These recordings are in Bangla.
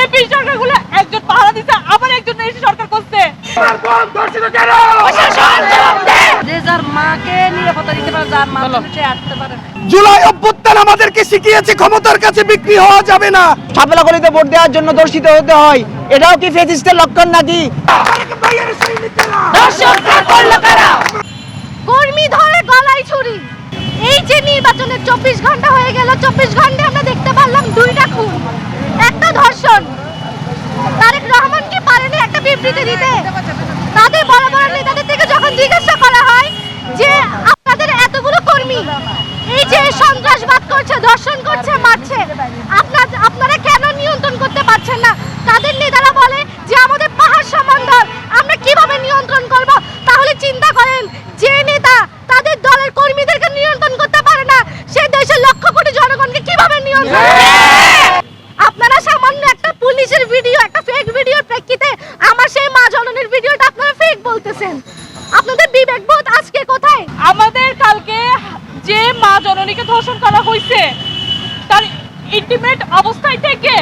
বিএনপি সরকারগুলো একজন পাহারা দিচ্ছে, আবার একজন এসে সরকার করছে। যে যার মাকে নিরাপত্তা দিতে পারে, যার মা সে আসতে পারে। জুলাই অভ্যুত্থান আমাদেরকে শিখিয়েছে ক্ষমতার কাছে বিক্রি হওয়া যাবে না। ছাপলা গলিতে ভোট দেওয়ার জন্য দর্শিত হতে হয়, এটাও কি ফ্যাসিস্টের লক্ষণ নাকি? কর্মী ধরে গলায় ছুরি। এই যে নির্বাচনের 24 ঘন্টা হয়ে গেল, 24 ঘন্টায় আমরা দেখতে পারলাম 2টা খুন, একটা ধর্ষণ। তারেক রহমান কি পারেনি একটা বিবৃতি দিতে? তাদের বড় বড় নেতাদের থেকে যখন জিজ্ঞাসা করা হয় যে আপনাদের এতগুলো কর্মী এই যে সন্ত্রাসবাদ করছে, ধর্ষণ করছে, মারছে, আপনারা কেন নিয়ন্ত্রণ করতে পারছেন না? তাদের নেতারা বলে যে আমাদের পাহাড় সমন্দর, আমরা কিভাবে নিয়ন্ত্রণ করব? তাহলে চিন্তা করেন, যে নেতা তাদের দলের কর্মীদেরকে নিয়ন্ত্রণ করতে পারে না, সে দেশের লক্ষ কোটি জনগণকে কিভাবে নিয়ন্ত্রণ করবে? আপনারা সামান্য একটা পুলিশের ভিডিও, একটা ফেক ভিডিওর প্রেক্ষিতে আমার সেই মা জননীর ভিডিওটা আপনারা ফেক বলতেছেন। আপনাদের বিবেকবোধ আজকে কোথায়? আমাদের কালকে যে মা জননীকে ধর্ষণ করা হয়েছে, তার ইন্টিমেট অবস্থায় থেকে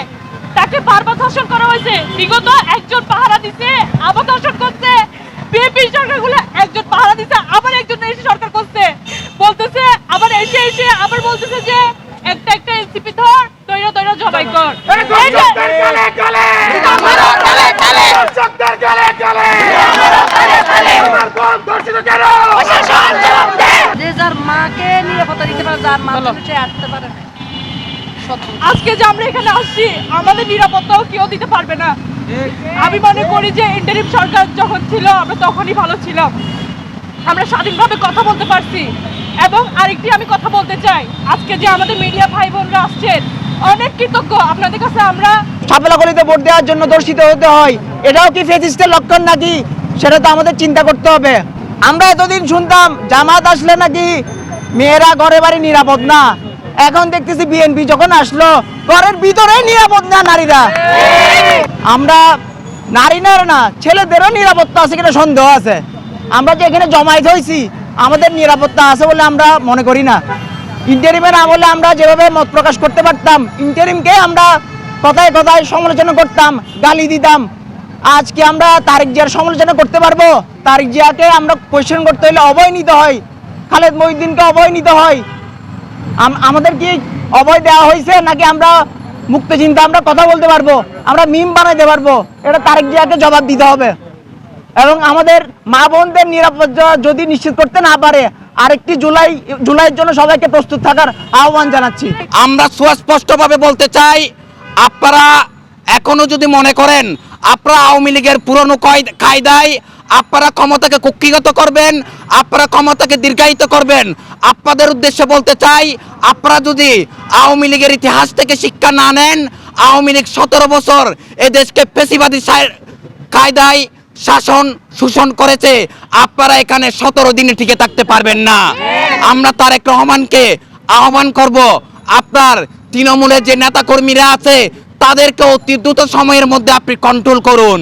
তাকে বারবার ধর্ষণ করা হয়েছে। বিগত একজন পাহারা দিচ্ছে, আবার ধর্ষণ করছে। বিএনপি সরকারগুলো একজন পাহারা দিচ্ছে, আবার একজন এসে সরকার করছে। বলতেছে আবার এসে আবার বলতেছে যে একটা এনসিপি ধর, তৈরা জবাই কর। যে যার মাকে নিরাপত্তা দিতে পারে, যার মা সে আসতে পারে। আজকে যে আমরা এখানে আসছি, আমাদের নিরাপত্তাও কেউ দিতে পারবে না। আমি মনে করি যে ইন্টারিম সরকার যখন ছিল আমরা তখনই ভালো ছিলাম, আমরা স্বাধীনভাবে কথা বলতে পারছি। এবং আরেকটি আমি কথা বলতে চাই, আজকে যে আমাদের মিডিয়া ভাই বোনরা আসছেন, অনেক কৃতজ্ঞ আপনাদের কাছে। আমরা ছাপলা গলিতে ভোট দেওয়ার জন্য দর্শিত হতে হয়, এটাও কি ফ্যাসিস্টের লক্ষণ নাকি? সেটা তো আমাদের চিন্তা করতে হবে। আমরা এতদিন শুনতাম জামাত আসলে নাকি মেয়েরা ঘরে বাড়ি নিরাপদ না, এখন দেখতেছি বিএনপি যখন আসলো ঘরের ভিতরে নিরাপদ না নারীরা। আমরা না ছেলেদেরও নিরাপত্তা আছে কিনা সন্দেহ আছে। আমরা যে এখানে জমায়েত হয়েছি, আমাদের নিরাপত্তা আছে বলে আমরা মনে করি না। ইন্টারিমের আমলে আমরা যেভাবে মত প্রকাশ করতে পারতাম, ইন্টারিমকে আমরা কথায় কথায় সমালোচনা করতাম, গালি দিতাম। আজকে আমরা তারেক জিয়ার সমালোচনা করতে পারবো? তারেক জিয়াকে আমরা কোয়েশ্চেন করতে হলে অভয় নিতে হয়, খালেদ মহিউদ্দিনকে অভয় নিতে হয়। আমাদের কি অভয় দেওয়া হয়েছে নাকি আমরা মুক্ত চিন্তা আমরা কথা বলতে পারবো, আমরা মিম বানাইতে পারবো? এটা তারেক জিয়াকে জবাব দিতে হবে। এবং আমাদের মা বোনদের নিরাপত্তা যদি নিশ্চিত করতে না পারে, আরেকটি জুলাইয়ের জন্য সবাইকে প্রস্তুত থাকার আহ্বান জানাচ্ছি। আমরা সুস্পষ্টভাবে বলতে চাই, আপনারা এখনো যদি মনে করেন আপনারা আওয়ামী লীগের পুরনো কায়দায় আপনারা ক্ষমতাকে কুক্ষিগত করবেন, আপনারা ক্ষমতাকে দীর্ঘায়িত করবেন, আপনাদের উদ্দেশ্যে বলতে চাই, আপনারা যদি আওয়ামী লীগের ইতিহাস থেকে শিক্ষা না নেন, আওয়ামী লীগ 17 বছর এদেশকে ফ্যাসিবাদী কায়দায় শাসন শোষণ করেছে। আপনারা এখানে 17 দিনে টিকে থাকতে পারবেন না। আমরা তারেক রহমানকে আহ্বান করব, আপনার তৃণমূলের যে নেতাকর্মীরা আছে তাদেরকে অতি দ্রুত সময়ের মধ্যে আপনি কন্ট্রোল করুন।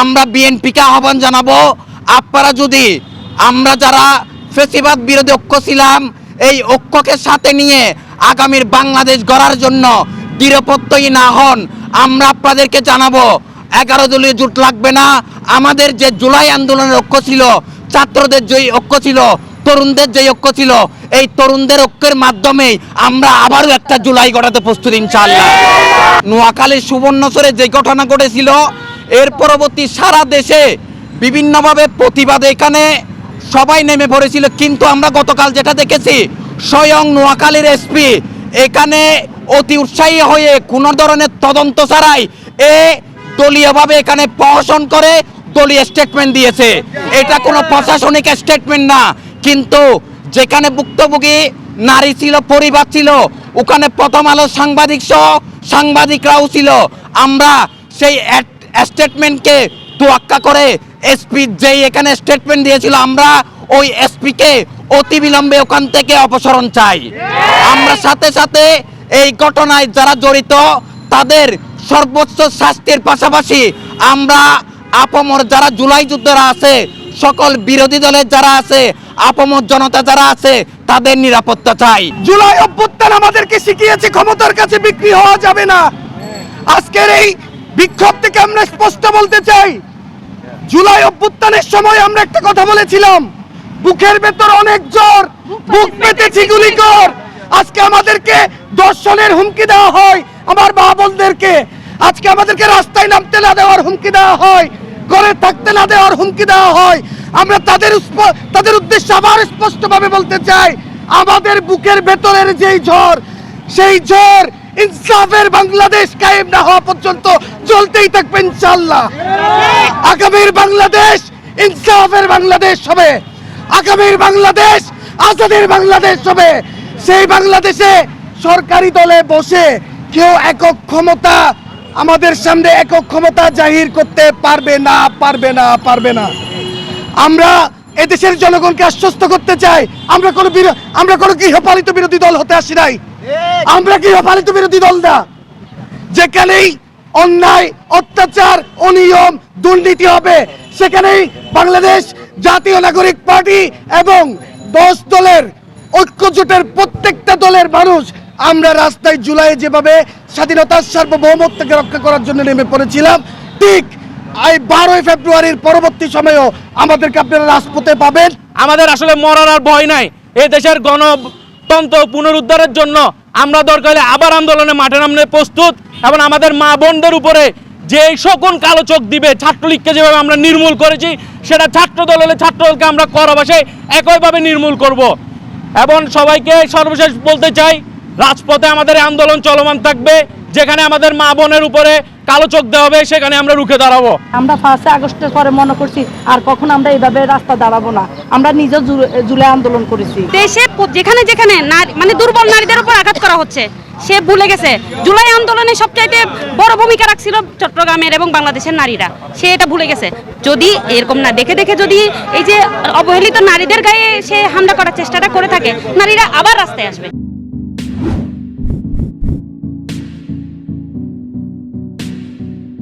আমরা বিএনপিকে আহ্বান জানাবো, আপনারা যদি আমরা যারা ফ্যাসিবাদ বিরোধী ঐক্য ছিলাম, এই ঐক্যকে সাথে নিয়ে আগামীর বাংলাদেশ গড়ার জন্য দৃঢ়প্রত্যয়ী না হন, আমরা আপনাদেরকে জানাবো 11 দলীয় জোট লাগবে না। আমাদের যে জুলাই আন্দোলনের ঐক্য ছিল, ছাত্রদের যে ঐক্য ছিল, তরুণদের যে ঐক্য ছিল, এই তরুণদের ঐক্যের মাধ্যমে আমরা আবারও একটা জুলাই গড়াতে প্রস্তুত ইনশাআল্লাহ। নোয়াখালীর সুবর্ণচরে যে ঘটনা ঘটেছিল, এর পরবর্তী সারা দেশে বিভিন্নভাবে প্রতিবাদে এখানে সবাই নেমে পড়েছিল। কিন্তু আমরা গতকাল যেটা দেখেছি, স্বয়ং নোয়াখালীর এসপি এখানে অতি উৎসাহী হয়ে কোনো ধরনের তদন্ত ছাড়াই দলীয়ভাবে এখানে প্রহসন করে দলীয় স্টেটমেন্ট দিয়েছে। এটা কোনো প্রশাসনিক স্টেটমেন্ট না। কিন্তু যেখানে ভুক্তভোগী নারী ছিল, পরিবার ছিল, ওখানে প্রথম আলো সাংবাদিকরাও ছিল। আমরা সেই স্টেটমেন্টকে তোয়াক্কা করে এসপি যেই এখানে স্টেটমেন্ট দিয়েছিল, আমরা ওই এসপিকে অতি বিলম্বে ওখান থেকে অপসারণ চাই। আমরা সাথে সাথে এই ঘটনায় যারা জড়িত তাদের সর্বোচ্চ শাস্তির পাশাপাশি আমরা আপামর যারা জুলাই যোদ্ধারা আছে, সকল বিরোধী দলের যারা আছে, আপামর জনতা যারা আছে, তাদের নিরাপত্তা চাই। জুলাই অভ্যুত্থান আমাদেরকে শিখিয়েছে ক্ষমতার কাছে বিক্রি হওয়া যাবে না। আজকের এই বিক্ষোভ থেকে আমরা স্পষ্ট বলতে চাই, জুলাই অভ্যুত্থানের সময় আমরা একটা কথা বলেছিলাম, বুকের ভেতর অনেক জোর, বুক পেতেছি গুলি কর। আজকে আমাদেরকে দর্শনের হুমকি দেওয়া হয় আমার মা বোনদেরকে, আজকে আমাদেরকে রাস্তায় নামতে না দেওয়ার হুমকি দেওয়া হয়, ঘরে থাকতে না দেওয়ার হুমকি দেওয়া হয়। আমরা তাদের উদ্দেশ্যে আবার স্পষ্টভাবে বলতে চাই, আমাদের বুকের ভেতরের যেই ঝড়, সেই ঝড় ইনসাফের বাংলাদেশ কায়েম না হওয়া পর্যন্ত চলতেই থাকবে ইনশাআল্লাহ। আগামীর বাংলাদেশ ইনসাফের বাংলাদেশ হবে, আগামীর বাংলাদেশ আজাদের বাংলাদেশ হবে। সেই বাংলাদেশে সরকারি দলে বসে কেউ একক ক্ষমতা আমাদের সামনে একক ক্ষমতা জাহির করতে পারবে না, পারবে না, পারবে না। আমরা এদেশের জনগণকে আশ্বস্ত করতে চাই, আমরা কোনো গৃহপালিত বিরোধী দল হতে আসি নাই। আমরা গৃহপালিত বিরোধী দল না, যেখানেই অন্যায়, অত্যাচার, অনিয়ম, দুর্নীতি হবে সেখানেই বাংলাদেশ জাতীয় নাগরিক পার্টি এবং 10 দলের ঐক্যজোটের প্রত্যেকটা দলের মানুষ আমরা রাস্তায় জুলাই যেভাবে স্বাধীনতার সার্বভৌমত্বকে রক্ষা করার জন্য নেমে পড়েছিলাম, ঠিক এই 12 ফেব্রুয়ারির পরবর্তী সময়েও আমাদেরকে আপনারা রাজপথে পাবেন। আমাদের আসলে মরার আর ভয় নাই। এই দেশের গণতন্ত্র পুনরুদ্ধারের জন্য আমরা দরকার হলে আবার আন্দোলনে মাঠে নামতে প্রস্তুত, এবং আমাদের মা বোনদের উপরে যে সকল কালো চোখ দিবে, ছাত্রলীগকে যেভাবে আমরা নির্মূল করেছি, সেটা ছাত্র দল হলে ছাত্র দলকে আমরা করবাসে একইভাবে নির্মূল করব। এবং সবাইকে সর্বশেষ বলতে চাই, রাজপথে আমাদের এই আন্দোলন চলমান থাকবে, যেখানে আমাদের মা বোনের উপরে কালো চোখ দেওয়া হবে সেখানে আমরা রুখে দাঁড়াবো। আমরা 1 আগস্টের পরে মনে করছি আর কখন আমরা এইভাবে রাস্তা দাঁড়াবো না। আমরা নিজে জুলাই আন্দোলন করেছি। দেশে যেখানে যেখানে মানে দুর্বল নারীদের উপর আঘাত করা হচ্ছে, সে ভুলে গেছে জুলাই আন্দোলনে সবচাইতে বড় ভূমিকা রাখছিল চট্টগ্রামের এবং বাংলাদেশের নারীরা, সে এটা ভুলে গেছে। যদি এরকম না দেখে দেখে যদি এই যে অবহেলিত নারীদের গায়ে সে হামলা করার চেষ্টাটা করে থাকে, নারীরা আবার রাস্তায় আসবে।